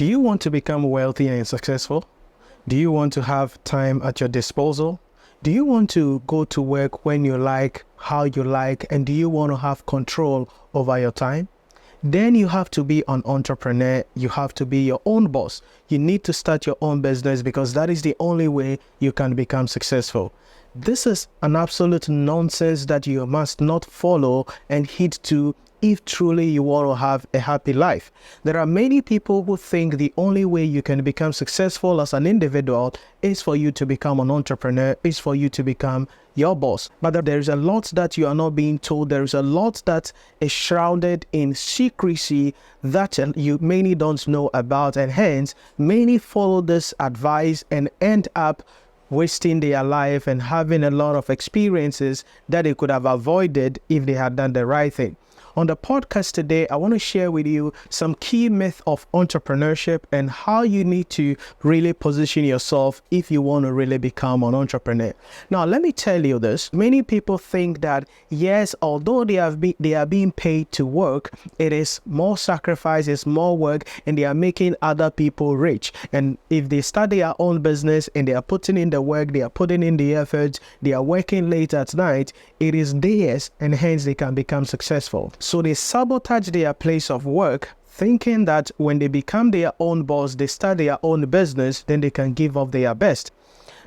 Do you want to become wealthy and successful? Do you want to have time at your disposal? Do you want to go to work when you like, how you like, and do you want to have control over your time? Then you have to be an entrepreneur. You have to be your own boss. You need to start your own business because that is the only way you can become successful. This is an absolute nonsense that you must not follow and heed to if truly you want to have a happy life. There are many people who think the only way you can become successful as an individual is for you to become an entrepreneur, is for you to become your boss. But there is a lot that you are not being told. There is a lot that is shrouded in secrecy that you many don't know about, and hence many follow this advice and end up wasting their life and having a lot of experiences that they could have avoided if they had done the right thing. On the podcast today, I want to share with you some key myths of entrepreneurship and how you need to really position yourself if you want to really become an entrepreneur. Now, let me tell you this. Many people think that, yes, although they are being paid to work, it is more sacrifice, it's more work, and they are making other people rich. And if they start their own business and they are putting in the work, they are putting in the effort, they are working late at night, it is theirs, and hence they can become successful. So they sabotage their place of work, thinking that when they become their own boss, they start their own business, then they can give up their best.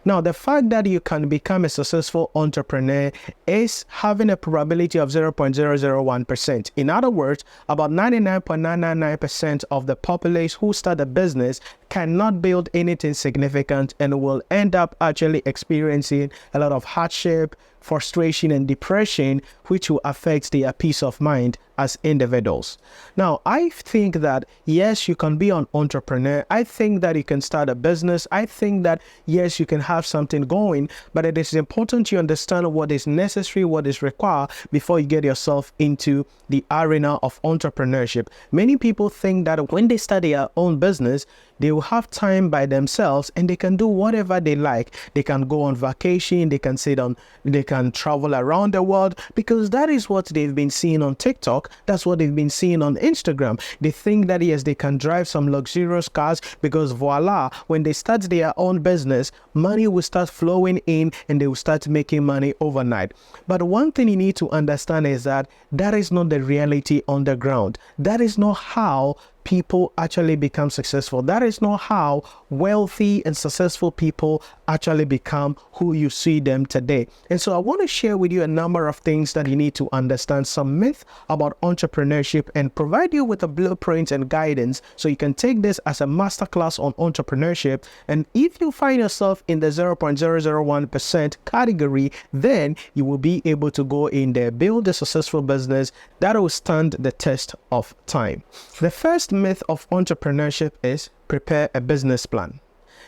Now, the fact that you can become a successful entrepreneur is having a probability of 0.001%. In other words, about 99.999% of the populace who start a business cannot build anything significant and will end up actually experiencing a lot of hardship, frustration, and depression, which will affect their peace of mind as individuals. Now, I think that, yes, you can be an entrepreneur. I think that you can start a business. I think that, yes, you can have something going, but it is important you understand what is necessary, what is required before you get yourself into the arena of entrepreneurship. Many people think that when they start their own business, they will have time by themselves and they can do whatever they like. They can go on vacation, they can travel around the world because that is what they've been seeing on TikTok. That's what they've been seeing on Instagram. They think that, yes, they can drive some luxurious cars because voila, when they start their own business, money will start flowing in and they will start making money overnight. But one thing you need to understand is that that is not the reality on the ground. That is not how people actually become successful. That is not how wealthy and successful people actually become who you see them today. And so I want to share with you a number of things that you need to understand, some myth about entrepreneurship, and provide you with a blueprint and guidance so you can take this as a masterclass on entrepreneurship. And if you find yourself in the 0.001% category, then you will be able to go in there, build a successful business that will stand the test of time. The first myth of entrepreneurship is prepare a business plan.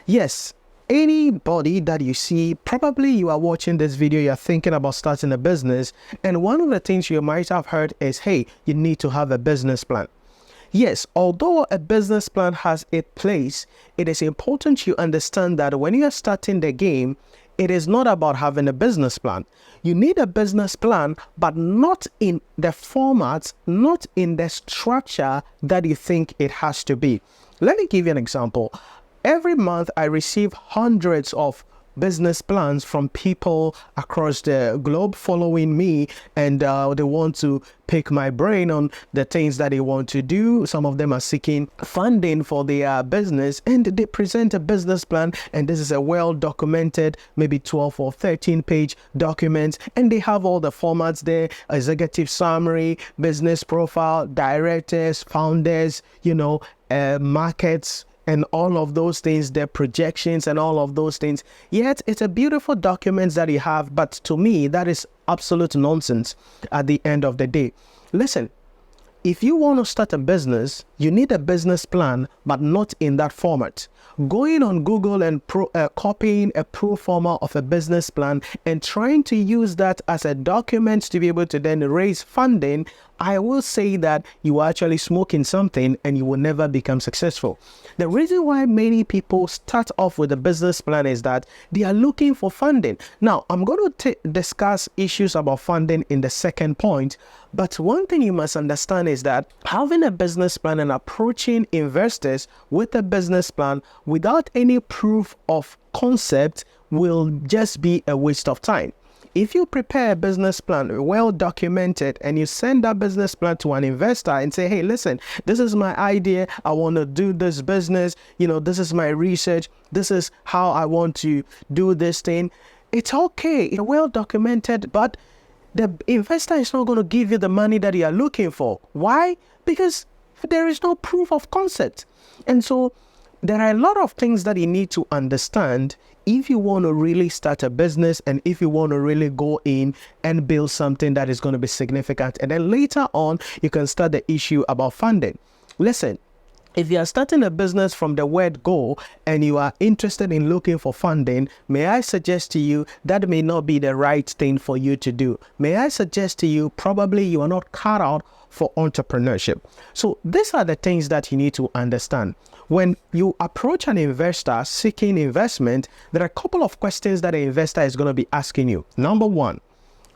Yes, anybody that you see, probably you are watching this video, you're thinking about starting a business, and one of the things you might have heard is, hey, you need to have a business plan. Yes, although a business plan has its place, it is important you understand that when you are starting the game, it is not about having a business plan. You need a business plan, but not in the format, not in the structure that you think it has to be. Let me give you an example. Every month, I receive hundreds of business plans from people across the globe following me, and they want to pick my brain on the things that they want to do. Some of them are seeking funding for their business, and they present a business plan, and this is a well documented, maybe 12 or 13 page document, and they have all the formats there: executive summary, business profile, directors, founders, markets, and all of those things, their projections and all of those things. Yet it's a beautiful document that you have, but to me, that is absolute nonsense at the end of the day. Listen, if you want to start a business, you need a business plan, but not in that format. Going on Google and copying a pro forma of a business plan and trying to use that as a document to be able to then raise funding, I will say that you are actually smoking something and you will never become successful. The reason why many people start off with a business plan is that they are looking for funding. Now, I'm going to discuss issues about funding in the second point, but one thing you must understand is that having a business plan and approaching investors with a business plan without any proof of concept will just be a waste of time. If you prepare a business plan, well documented, and you send that business plan to an investor and say, hey, listen, this is my idea. I want to do this business. This is my research. This is how I want to do this thing. It's okay. It's well documented, but the investor is not going to give you the money that you are looking for. Why? Because there is no proof of concept. And so there are a lot of things that you need to understand if you want to really start a business and if you want to really go in and build something that is going to be significant. And then later on, you can start the issue about funding. Listen, if you are starting a business from the word go and you are interested in looking for funding, may I suggest to you that may not be the right thing for you to do. May I suggest to you, probably you are not cut out for entrepreneurship. So these are the things that you need to understand. When you approach an investor seeking investment, there are a couple of questions that an investor is going to be asking you. Number one,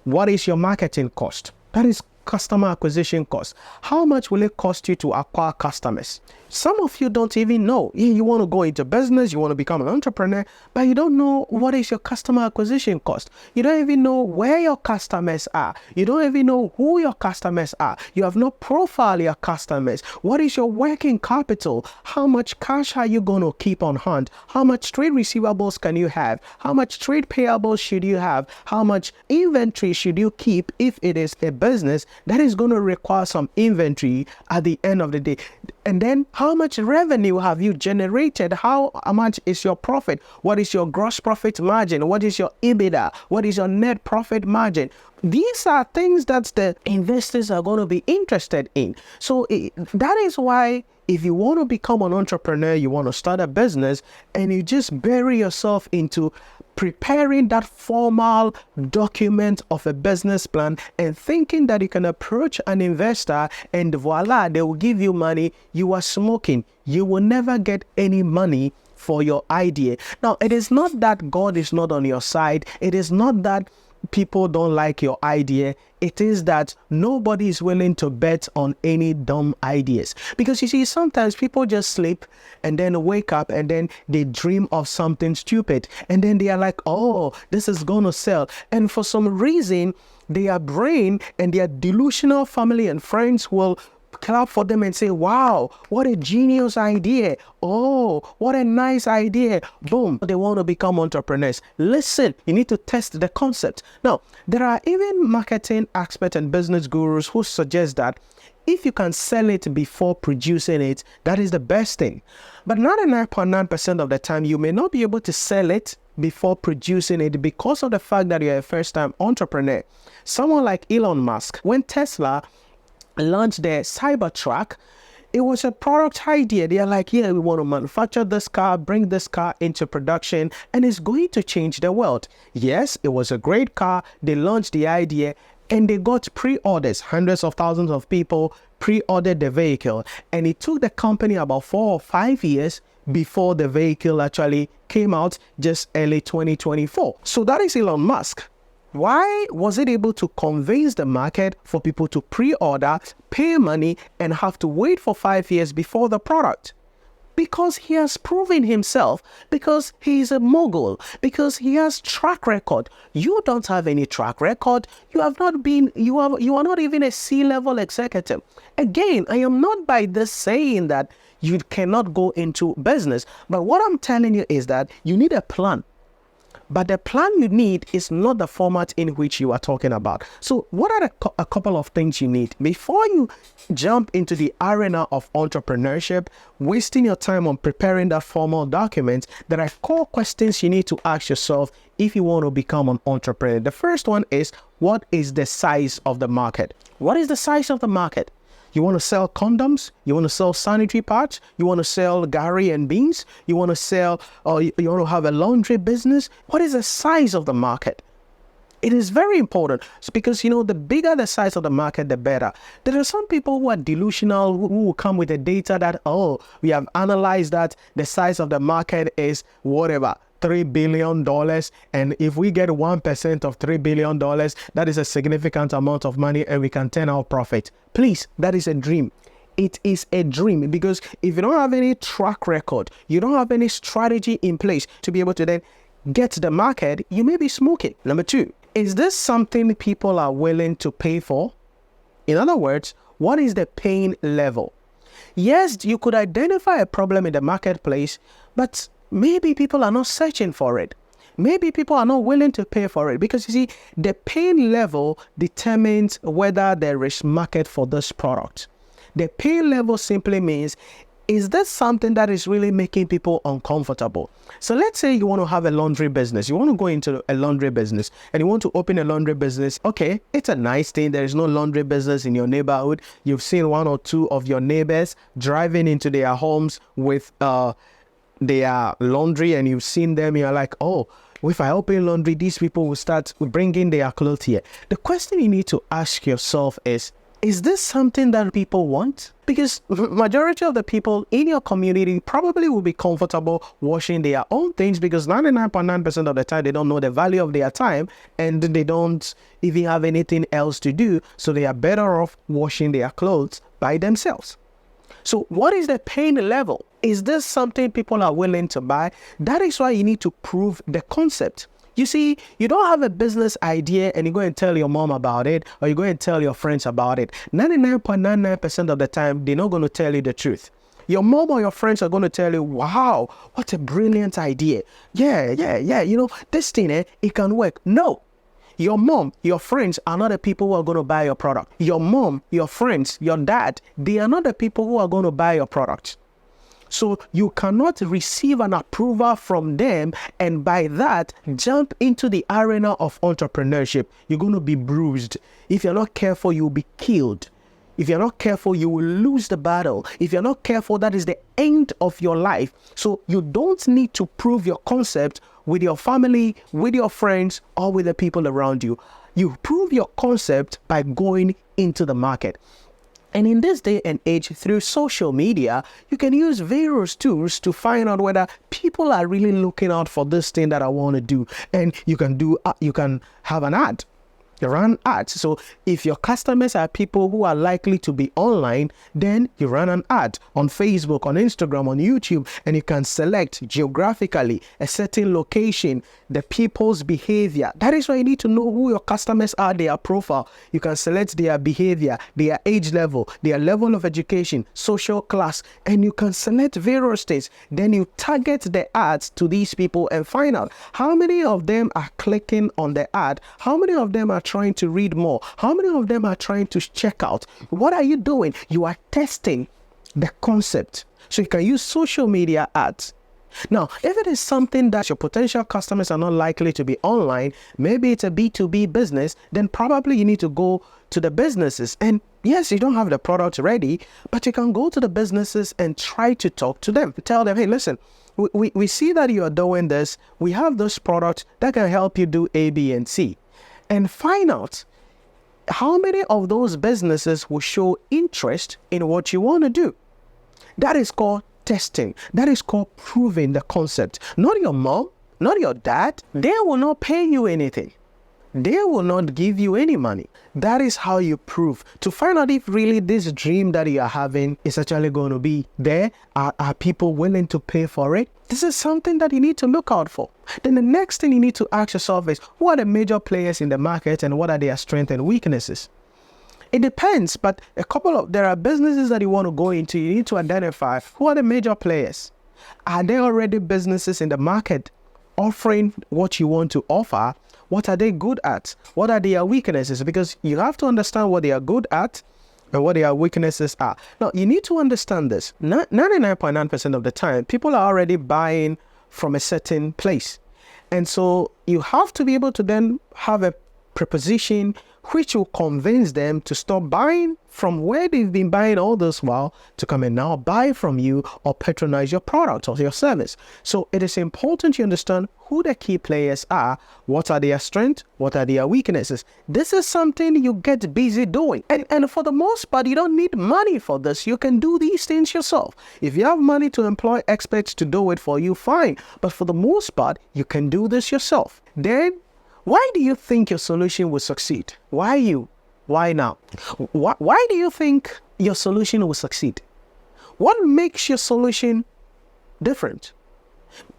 what is your marketing cost? That is customer acquisition cost. How much will it cost you to acquire customers? Some of you don't even know. You want to go into business, you want to become an entrepreneur, but you don't know what is your customer acquisition cost. You don't even know where your customers are. You don't even know who your customers are. You have no profile your customers. What is your working capital? How much cash are you going to keep on hand? How much trade receivables can you have? How much trade payables should you have? How much inventory should you keep if it is a business that is going to require some inventory at the end of the day? And then how much revenue have you generated? How much is your profit? What is your gross profit margin? What is your EBITDA? What is your net profit margin? These are things that the investors are going to be interested in. So that is why if you want to become an entrepreneur, you want to start a business, and you just bury yourself into preparing that formal document of a business plan and thinking that you can approach an investor and voila, they will give you money, you are smoking. You will never get any money for your idea. Now, it is not that God is not on your side. It is not that people don't like your idea. It is that nobody is willing to bet on any dumb ideas. Because you see, sometimes people just sleep and then wake up and then they dream of something stupid. And then they are like, oh, this is going to sell. And for some reason, their brain and their delusional family and friends will clap for them and say, wow, what a genius idea. Oh, what a nice idea. Boom. They want to become entrepreneurs. Listen, you need to test the concept. Now, there are even marketing experts and business gurus who suggest that if you can sell it before producing it, that is the best thing. But 99.9% of the time, you may not be able to sell it before producing it because of the fact that you're a first-time entrepreneur. Someone like Elon Musk, when Tesla launched their Cybertruck, it was a product idea. They are like, yeah, we want to manufacture this car, bring this car into production, and it's going to change the world. Yes, it was a great car. They launched the idea and they got pre-orders. Hundreds of thousands of people pre-ordered the vehicle. And it took the company about 4 or 5 years before the vehicle actually came out, just early 2024. So that is Elon Musk. Why was it able to convince the market for people to pre-order, pay money, and have to wait for 5 years before the product? Because he has proven himself, because he is a mogul, because he has track record. You don't have any track record. You have not been, you are not even a C-level executive. Again, I am not by this saying that you cannot go into business, but what I'm telling you is that you need a plan. But the plan you need is not the format in which you are talking about. So what are a couple of things you need? Before you jump into the arena of entrepreneurship, wasting your time on preparing that formal document, there are core questions you need to ask yourself if you want to become an entrepreneur. The first one is, what is the size of the market? What is the size of the market? You want to sell condoms? You want to sell sanitary pads? You want to sell gari and beans? You want to sell, or you want to have a laundry business? What is the size of the market? It is very important because, the bigger the size of the market, the better. There are some people who are delusional who will come with the data that, we have analyzed that the size of the market is whatever, $3 billion. And if we get 1% of $3 billion, that is a significant amount of money and we can turn our profit. Please, that is a dream. it is a dream, because if you don't have any track record, you don't have any strategy in place to be able to then get to the market, you may be smoking. Number two, is this something people are willing to pay for? In other words, what is the pain level? Yes, you could identify a problem in the marketplace, but maybe people are not searching for it. Maybe people are not willing to pay for it, because you see, the pain level determines whether there is market for this product. The pain level simply means, is this something that is really making people uncomfortable? So let's say you want to have a laundry business. You want to go into a laundry business and you want to open a laundry business. Okay, it's a nice thing. There is no laundry business in your neighborhood. You've seen one or two of your neighbors driving into their homes with their laundry, and you've seen them. You're like, oh, if I open laundry, these people will start bringing their clothes here. The question you need to ask yourself is this something that people want? Because majority of the people in your community probably will be comfortable washing their own things, because 99.9% of the time they don't know the value of their time and they don't even have anything else to do. So they are better off washing their clothes by themselves. So what is the pain level? Is this something people are willing to buy? That is why you need to prove the concept. You see, you don't have a business idea and you go and tell your mom about it, or you go and tell your friends about it. 99.99% of the time, they're not going to tell you the truth. Your mom or your friends are going to tell you, wow, what a brilliant idea. Yeah. You know, this thing, it can work. No. Your mom, your friends are not the people who are going to buy your product. Your mom, your friends, your dad, they are not the people who are going to buy your product. So you cannot receive an approval from them and by that jump into the arena of entrepreneurship. You're going to be bruised. If you're not careful, you'll be killed. If you're not careful, you will lose the battle. If you're not careful, that is the end of your life. So you don't need to prove your concept with your family, with your friends, or with the people around you. You prove your concept by going into the market. And in this day and age, through social media, you can use various tools to find out whether people are really looking out for this thing that I want to do. And you can have an ad. You run ads. So if your customers are people who are likely to be online, then you run an ad on Facebook, on Instagram, on YouTube, and you can select geographically a certain location, the people's behavior. That is why you need to know who your customers are, their profile. You can select their behavior, their age level, their level of education, social class, and you can select various things. Then you target the ads to these people and find out how many of them are clicking on the ad, how many of them are trying to read more, how many of them are trying to check out. What are you doing? You are testing the concept. So you can use social media ads. Now, if it is something that your potential customers are not likely to be online, maybe it's a B2B business, then probably you need to go to the businesses. And yes, you don't have the product ready, but you can go to the businesses and try to talk to them. Tell them, hey, listen, we see that you are doing this. We have this product that can help you do A, B, and C. And find out how many of those businesses will show interest in what you want to do. That is called testing. That is called proving the concept. Not your mom, not your dad. They will not pay you anything. They will not give you any money. That is how you prove, to find out if really this dream that you are having is actually going to be there. Are people willing to pay for it? This is something that you need to look out for. Then the next thing you need to ask yourself is, who are the major players in the market and what are their strengths and weaknesses? It depends, but there are businesses that you want to go into. You need to identify who are the major players. Are there already businesses in the market offering what you want to offer? What are they good at? What are their weaknesses? Because you have to understand what they are good at and what their weaknesses are. Now, you need to understand this. 99.9% of the time, people are already buying from a certain place. And so you have to be able to then have a proposition which will convince them to stop buying from where they've been buying all this while to come and now buy from you or patronize your product or your service. So it is important you understand who the key players are, what are their strengths, what are their weaknesses. This is something you get busy doing. And for the most part, you don't need money for this. You can do these things yourself. If you have money to employ experts to do it for you, fine. But for the most part, you can do this yourself. Then, why do you think your solution will succeed? Why you? Why now? Why do you think your solution will succeed? What makes your solution different?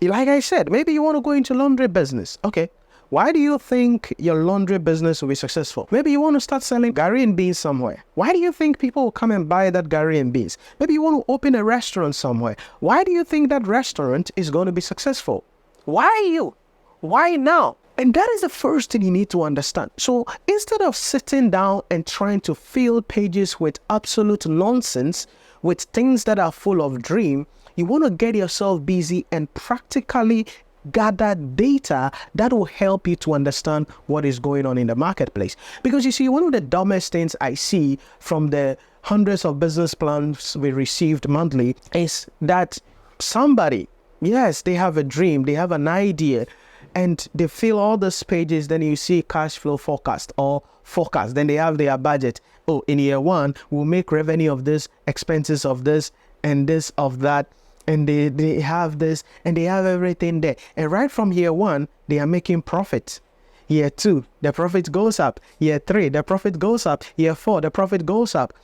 Like I said, maybe you want to go into laundry business. Okay. Why do you think your laundry business will be successful? Maybe you want to start selling gari and beans somewhere. Why do you think people will come and buy that gari and beans? Maybe you want to open a restaurant somewhere. Why do you think that restaurant is going to be successful? Why you? Why now? And that is the first thing you need to understand. So instead of sitting down and trying to fill pages with absolute nonsense, with things that are full of dream, you want to get yourself busy and practically gather data that will help you to understand what is going on in the marketplace. Because you see, one of the dumbest things I see from the hundreds of business plans we received monthly is that somebody, yes, they have a dream, they have an idea, and they fill all these pages. Then you see cash flow forecast or forecast. Then they have their budget. Oh, in year one, we'll make revenue of this, expenses of this, and this of that. And they have this, and they have everything there. And right from year one, they are making profit. Year two, the profit goes up. Year three, the profit goes up. Year four, the profit goes up.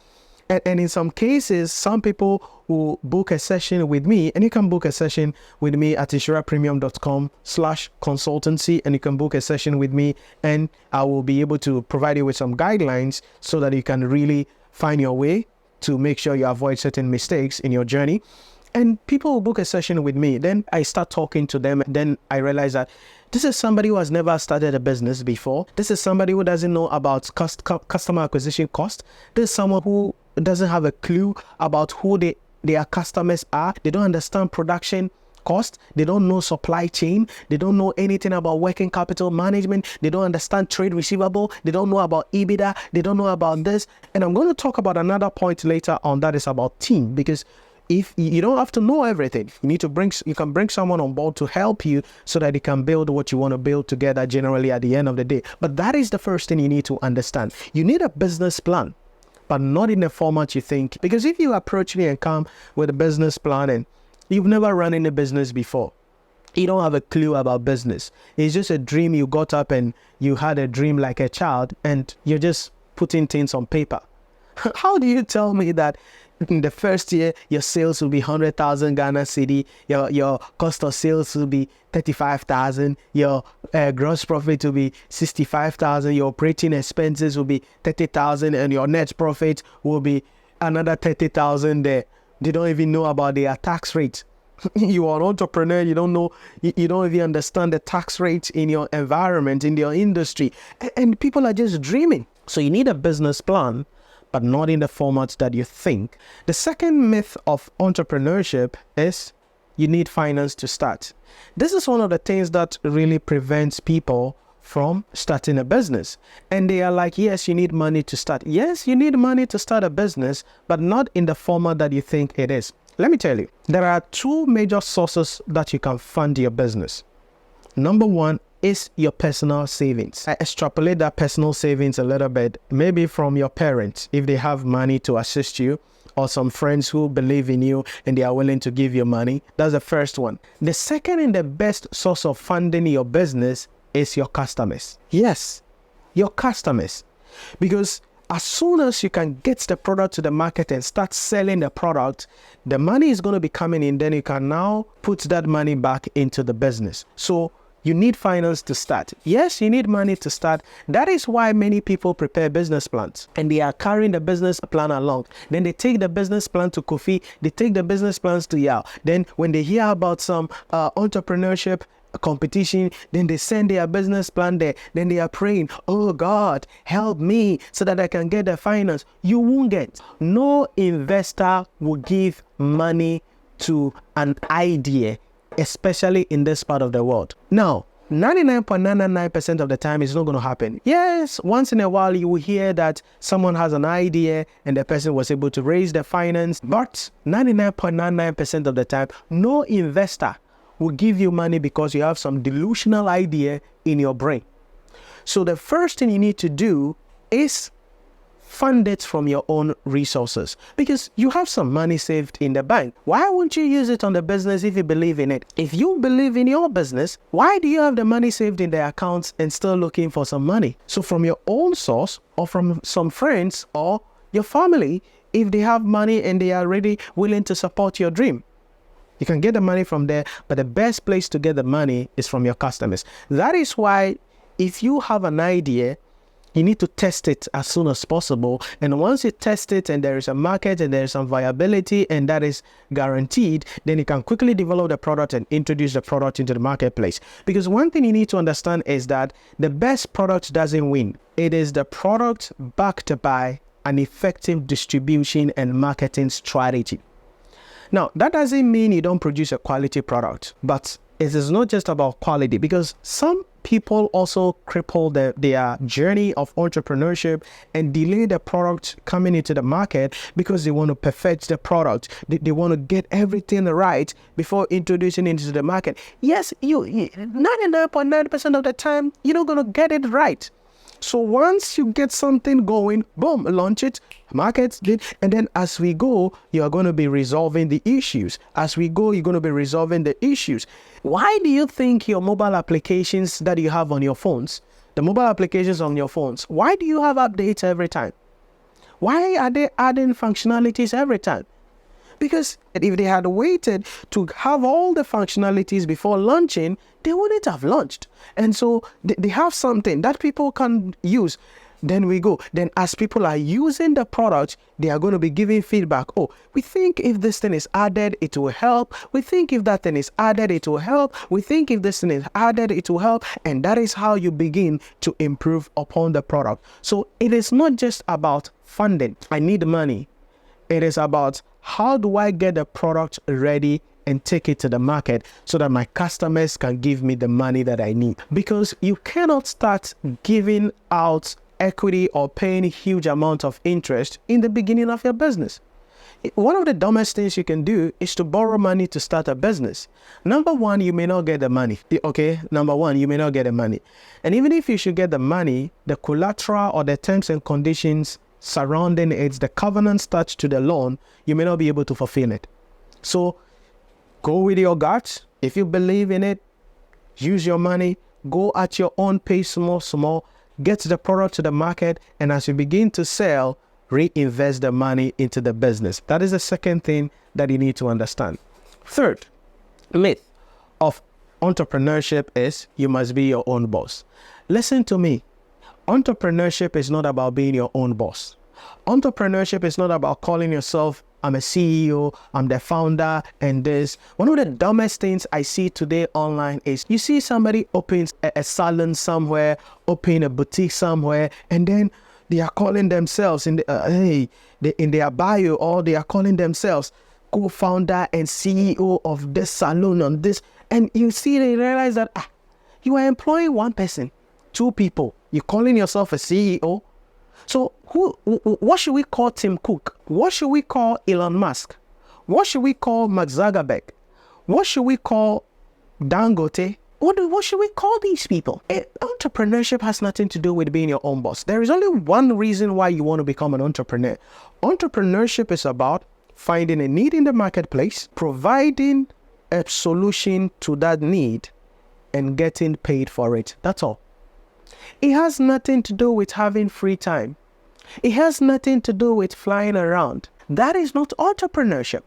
And in some cases, some people will book a session with me, and you can book a session with me at nhyirapremium.com/consultancy, and you can book a session with me, and I will be able to provide you with some guidelines so that you can really find your way to make sure you avoid certain mistakes in your journey. And people will book a session with me. Then I start talking to them. Then I realize that this is somebody who has never started a business before. This is somebody who doesn't know about customer acquisition cost. This is someone who doesn't have a clue about who their customers are. They don't understand production cost. They don't know supply chain. They don't know anything about working capital management. They don't understand trade receivable. They don't know about EBITDA. They don't know about this. And I'm going to talk about another point later on that is about team, because if you don't have to know everything, you can bring someone on board to help you so that you can build what you want to build together generally at the end of the day. But that is the first thing you need to understand. You need a business plan, but not in the format you think. Because if you approach me and come with a business plan and you've never run in a business before, you don't have a clue about business. It's just a dream. You got up and you had a dream like a child and you're just putting things on paper. How do you tell me that in the first year, your sales will be 100,000 Ghana cedi, your cost of sales will be 35,000, your gross profit will be 65,000, your operating expenses will be 30,000, and your net profit will be another 30,000 there. They don't even know about their tax rate. You are an entrepreneur, you don't know, you don't even understand the tax rate in your environment, in your industry, and people are just dreaming. So you need a business plan, but not in the format that you think. The second myth of entrepreneurship is you need finance to start. This is one of the things that really prevents people from starting a business. And they are like, yes, you need money to start. Yes, you need money to start a business, but not in the format that you think it is. Let me tell you, there are two major sources that you can fund your business. Number one is your personal savings. I extrapolate that personal savings a little bit, maybe from your parents, if they have money to assist you, or some friends who believe in you and they are willing to give you money. That's the first one. The second and the best source of funding your business is your customers. Yes, your customers. Because as soon as you can get the product to the market and start selling the product, the money is going to be coming in. Then you can now put that money back into the business. So you need finance to start. Yes, you need money to start. That is why many people prepare business plans and they are carrying the business plan along. Then they take the business plan to Kofi. They take the business plans to Yao. Then when they hear about some entrepreneurship competition, then they send their business plan there. Then they are praying, oh God, help me so that I can get the finance. You won't get. No investor will give money to an idea, especially in this part of the world. Now, 99.999% of the time it's not going to happen. Yes, once in a while you will hear that someone has an idea and the person was able to raise the finance, but 99.99% of the time, no investor will give you money because you have some delusional idea in your brain. So the first thing you need to do is fund it from your own resources, because you have some money saved in the bank. Why won't you use it on the business if you believe in it? If you believe in your business, why do you have the money saved in the accounts and still looking for some money? So from your own source or from some friends or your family, if they have money and they are really willing to support your dream. You can get the money from there, but the best place to get the money is from your customers. That is why if you have an idea, you need to test it as soon as possible. And once you test it and there is a market and there is some viability and that is guaranteed, then you can quickly develop the product and introduce the product into the marketplace. Because one thing you need to understand is that the best product doesn't win. It is the product backed by an effective distribution and marketing strategy. Now, that doesn't mean you don't produce a quality product, but it is not just about quality, because some people also cripple their journey of entrepreneurship and delay the product coming into the market because they want to perfect the product. They want to get everything right before introducing it into the market. Yes, 99.9% of the time, you're not going to get it right. So once you get something going, boom, launch it, market it, and then as we go, you are going to be resolving the issues. As we go, you're going to be resolving the issues. Why do you think your mobile applications that you have on your phones, the mobile applications on your phones, why do you have updates every time? Why are they adding functionalities every time? Because if they had waited to have all the functionalities before launching, they wouldn't have launched. And so they have something that people can use. Then we go. Then as people are using the product, they are going to be giving feedback. Oh, we think if this thing is added, it will help. We think if that thing is added, it will help. We think if this thing is added, it will help. And that is how you begin to improve upon the product. So it is not just about funding. I need money. It is about how do I get the product ready and take it to the market so that my customers can give me the money that I need. Because you cannot start giving out equity or paying a huge amount of interest in the beginning of your business. One of the dumbest things you can do is to borrow money to start a business. Number one, you may not get the money. Okay, number one, you may not get the money. And even if you should get the money, the collateral or the terms and conditions surrounding it, the covenants attached to the loan, you may not be able to fulfill it. So go with your guts. If you believe in it, use your money, go at your own pace, small, get the product to the market, and as you begin to sell, reinvest the money into the business. That is the second thing that you need to understand. Third myth of entrepreneurship is you must be your own boss. Listen to me. Entrepreneurship is not about being your own boss. Entrepreneurship is not about calling yourself, I'm a CEO, I'm the founder, and this. One of the dumbest things I see today online is you see somebody opens a salon somewhere, open a boutique somewhere, and then they are calling themselves in their bio, or they are calling themselves co-founder and CEO of this salon on this. And you see, they realize that you are employing one person, two people. You're calling yourself a CEO. So what should we call Tim Cook? What should we call Elon Musk? What should we call Mark Zuckerberg? What should we call Dangote? What should we call these people? Entrepreneurship has nothing to do with being your own boss. There is only one reason why you want to become an entrepreneur. Entrepreneurship is about finding a need in the marketplace, providing a solution to that need, and getting paid for it. That's all. It has nothing to do with having free time. It has nothing to do with flying around. That is not entrepreneurship.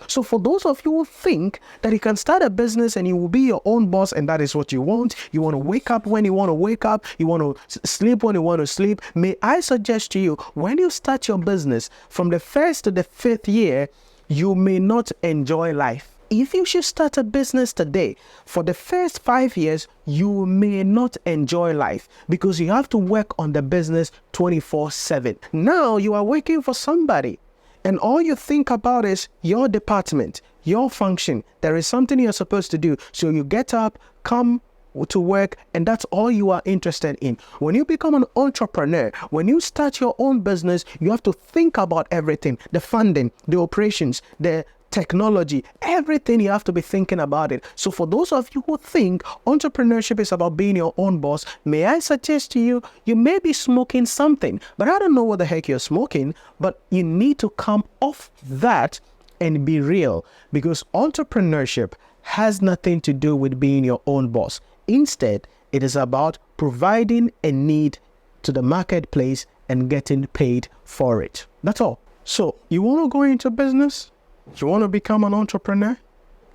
So for those of you who think that you can start a business and you will be your own boss and that is what you want to wake up when you want to wake up, you want to sleep when you want to sleep, may I suggest to you, when you start your business from the first to the fifth year, you may not enjoy life. If you should start a business today, for the first 5 years, you may not enjoy life because you have to work on the business 24/7. Now you are working for somebody and all you think about is your department, your function. There is something you're supposed to do. So you get up, come to work, and that's all you are interested in. When you become an entrepreneur, when you start your own business, you have to think about everything, the funding, the operations, the technology, everything. You have to be thinking about it. So for those of you who think entrepreneurship is about being your own boss, may I suggest to you, you may be smoking something, but I don't know what the heck you're smoking, but you need to come off that and be real, because entrepreneurship has nothing to do with being your own boss. Instead, it is about providing a need to the marketplace and getting paid for it. That's all. So you want to go into business? You want to become an entrepreneur?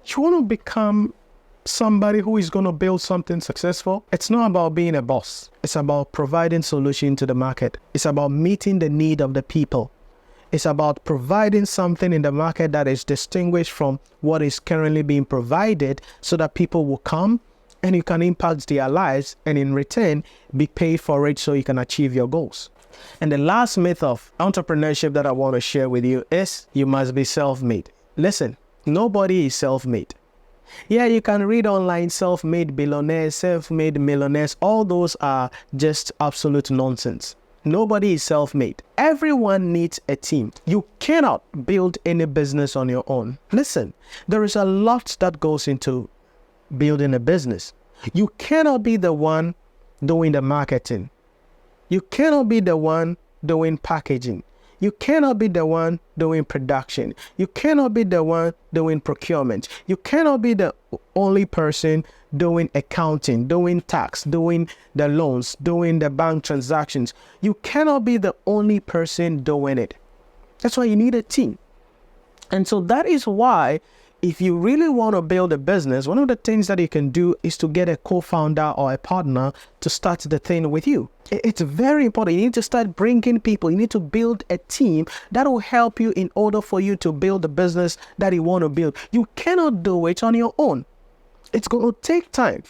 You want to become somebody who is going to build something successful? It's not about being a boss. It's about providing solution to the market. It's about meeting the need of the people. It's about providing something in the market that is distinguished from what is currently being provided, so that people will come and you can impact their lives, and in return be paid for it so you can achieve your goals. And the last myth of entrepreneurship that I want to share with you is you must be self-made. Listen, nobody is self-made. Yeah, you can read online self-made billionaires, self-made millionaires. All those are just absolute nonsense. Nobody is self-made. Everyone needs a team. You cannot build any business on your own. Listen, there is a lot that goes into building a business. You cannot be the one doing the marketing. You cannot be the one doing packaging. You cannot be the one doing production. You cannot be the one doing procurement. You cannot be the only person doing accounting, doing tax, doing the loans, doing the bank transactions. You cannot be the only person doing it. That's why you need a team. And so that is why, if you really want to build a business, one of the things that you can do is to get a co-founder or a partner to start the thing with you. It's very important. You need to start bringing people. You need to build a team that will help you in order for you to build the business that you want to build. You cannot do it on your own. It's going to take time.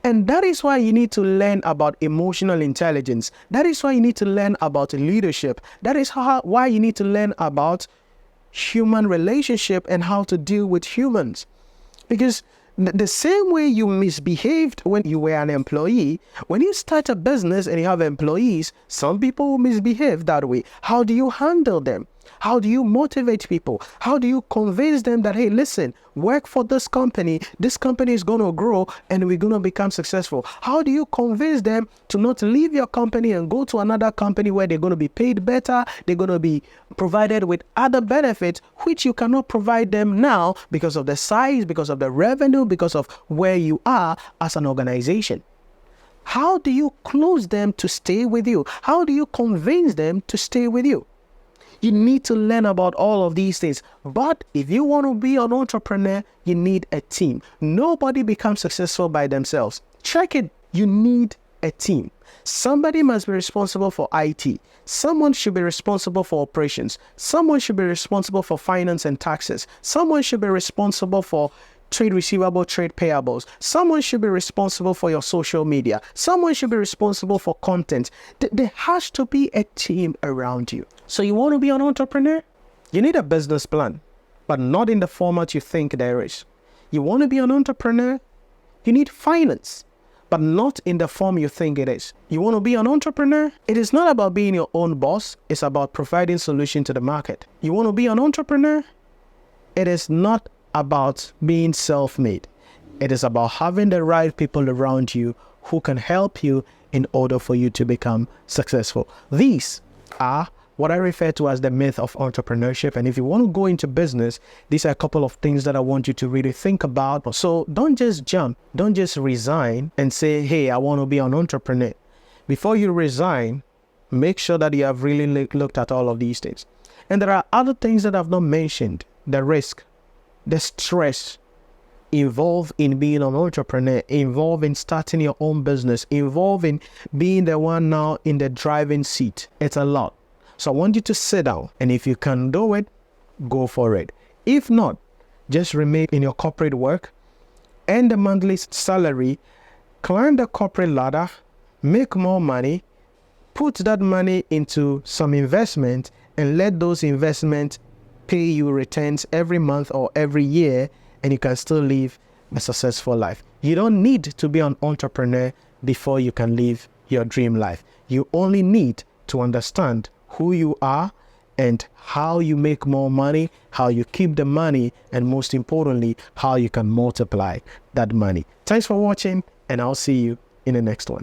And that is why you need to learn about emotional intelligence. That is why you need to learn about leadership. That is why you need to learn about human relationship and how to deal with humans. Because the same way you misbehaved when you were an employee, when you start a business and you have employees, some people will misbehave that way. How do you handle them? How do you motivate people? How do you convince them that, hey, listen, work for this company is going to grow and we're going to become successful? How do you convince them to not leave your company and go to another company where they're going to be paid better, they're going to be provided with other benefits which you cannot provide them now because of the size, because of the revenue, because of where you are as an organization? How do you close them to stay with you? How do you convince them to stay with you? You need to learn about all of these things. But if you want to be an entrepreneur, you need a team. Nobody becomes successful by themselves. Check it. You need a team. Somebody must be responsible for IT. Someone should be responsible for operations. Someone should be responsible for finance and taxes. Someone should be responsible for trade receivable, trade payables. Someone should be responsible for your social media. Someone should be responsible for content. There has to be a team around you. So you want to be an entrepreneur? You need a business plan, but not in the format you think there is. You want to be an entrepreneur? You need finance, but not in the form you think it is. You want to be an entrepreneur? It is not about being your own boss. It's about providing solution to the market. You want to be an entrepreneur? It is not about being self-made. It is about having the right people around you who can help you in order for you to become successful. These are what I refer to as the myth of entrepreneurship. And if you want to go into business, these are a couple of things that I want you to really think about. So don't just jump. Don't just resign and say, hey, I want to be an entrepreneur. Before you resign, make sure that you have really looked at all of these things. And there are other things that I've not mentioned. The risk, the stress involved in being an entrepreneur, involved in starting your own business, involved in being the one now in the driving seat. It's a lot. So I want you to sit down, and if you can do it, go for it. If not, just remain in your corporate work, earn the monthly salary, climb the corporate ladder, make more money, put that money into some investment, and let those investments pay you returns every month or every year, and you can still live a successful life. You don't need to be an entrepreneur before you can live your dream life. You only need to understand who you are and how you make more money, how you keep the money, and most importantly, how you can multiply that money. Thanks for watching, and I'll see you in the next one.